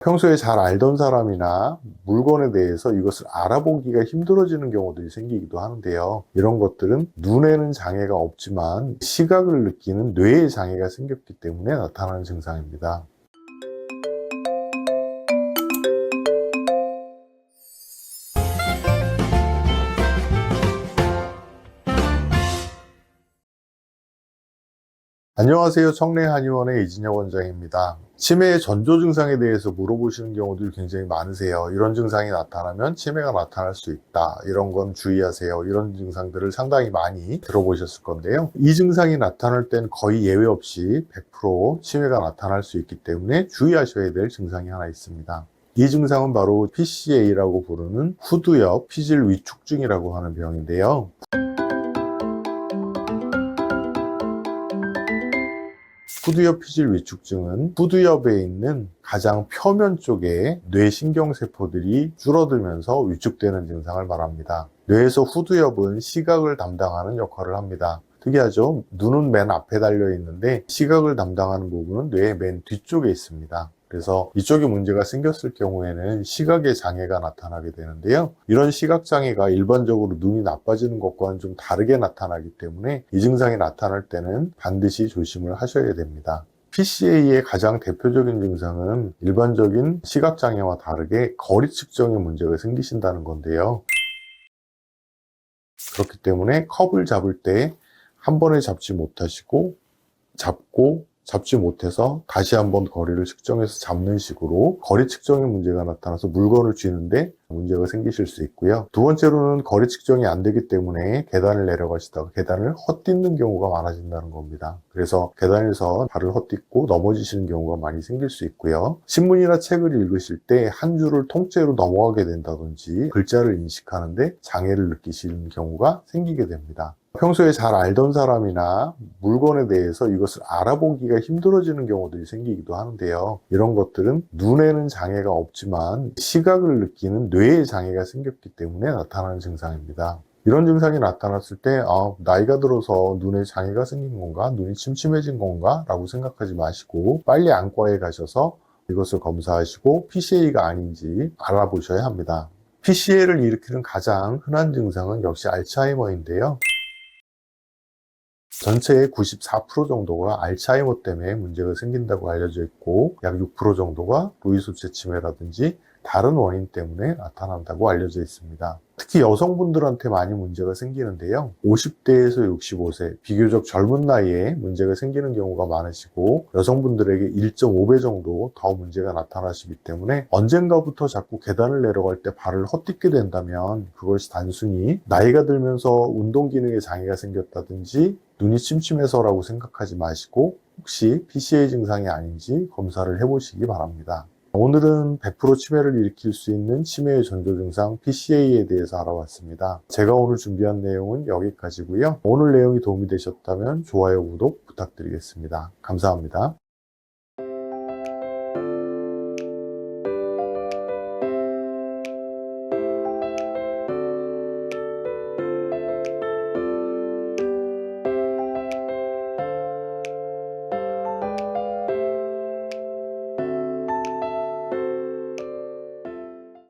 평소에 잘 알던 사람이나 물건에 대해서 이것을 알아보기가 힘들어지는 경우들이 생기기도 하는데요. 이런 것들은 눈에는 장애가 없지만 시각을 느끼는 뇌에 장애가 생겼기 때문에 나타나는 증상입니다. 안녕하세요. 청래한의원의 이진혁 원장입니다. 치매의 전조 증상에 대해서 물어보시는 경우들이 굉장히 많으세요. 이런 증상이 나타나면 치매가 나타날 수 있다. 이런 건 주의하세요. 이런 증상들을 상당히 많이 들어보셨을 건데요. 이 증상이 나타날 땐 거의 예외 없이 100% 치매가 나타날 수 있기 때문에 주의하셔야 될 증상이 하나 있습니다. 이 증상은 바로 PCA라고 부르는 후두엽 피질 위축증이라고 하는 병인데요. 후두엽 피질 위축증은 후두엽에 있는 가장 표면 쪽에 뇌신경세포들이 줄어들면서 위축되는 증상을 말합니다. 뇌에서 후두엽은 시각을 담당하는 역할을 합니다. 특이하죠? 눈은 맨 앞에 달려 있는데 시각을 담당하는 부분은 뇌의 맨 뒤쪽에 있습니다. 그래서 이쪽에 문제가 생겼을 경우에는 시각에 장애가 나타나게 되는데요. 이런 시각장애가 일반적으로 눈이 나빠지는 것과는 좀 다르게 나타나기 때문에 이 증상이 나타날 때는 반드시 조심을 하셔야 됩니다. PCA의 가장 대표적인 증상은 일반적인 시각장애와 다르게 거리 측정에 문제가 생기신다는 건데요. 그렇기 때문에 컵을 잡을 때 한 번에 잡지 못하시고 잡지 못해서 다시 한번 거리를 측정해서 잡는 식으로 거리 측정에 문제가 나타나서 물건을 쥐는데 문제가 생기실 수 있고요. 두 번째로는 거리 측정이 안 되기 때문에 계단을 내려가시다가 계단을 헛디는 경우가 많아진다는 겁니다. 그래서 계단에서 발을 헛딛고 넘어지시는 경우가 많이 생길 수 있고요. 신문이나 책을 읽으실 때 한 줄을 통째로 넘어가게 된다든지 글자를 인식하는데 장애를 느끼시는 경우가 생기게 됩니다. 평소에 잘 알던 사람이나 물건에 대해서 이것을 알아보기가 힘들어지는 경우들이 생기기도 하는데요. 이런 것들은 눈에는 장애가 없지만 시각을 느끼는 뇌에 장애가 생겼기 때문에 나타나는 증상입니다. 이런 증상이 나타났을 때 나이가 들어서 눈에 장애가 생긴 건가? 눈이 침침해진 건가? 라고 생각하지 마시고 빨리 안과에 가셔서 이것을 검사하시고 PCA가 아닌지 알아보셔야 합니다. PCA를 일으키는 가장 흔한 증상은 역시 알츠하이머인데요. 전체의 94% 정도가 알츠하이머 때문에 문제가 생긴다고 알려져 있고 약 6% 정도가 루이소체 치매라든지 다른 원인 때문에 나타난다고 알려져 있습니다. 특히 여성분들한테 많이 문제가 생기는데요. 50대에서 65세, 비교적 젊은 나이에 문제가 생기는 경우가 많으시고 여성분들에게 1.5배 정도 더 문제가 나타나시기 때문에 언젠가부터 자꾸 계단을 내려갈 때 발을 헛딛게 된다면 그것이 단순히 나이가 들면서 운동 기능에 장애가 생겼다든지 눈이 침침해서라고 생각하지 마시고 혹시 PCA 증상이 아닌지 검사를 해보시기 바랍니다. 오늘은 100% 치매를 일으킬 수 있는 치매의 전조 증상 PCA에 대해서 알아봤습니다. 제가 오늘 준비한 내용은 여기까지고요. 오늘 내용이 도움이 되셨다면 좋아요, 구독 부탁드리겠습니다. 감사합니다.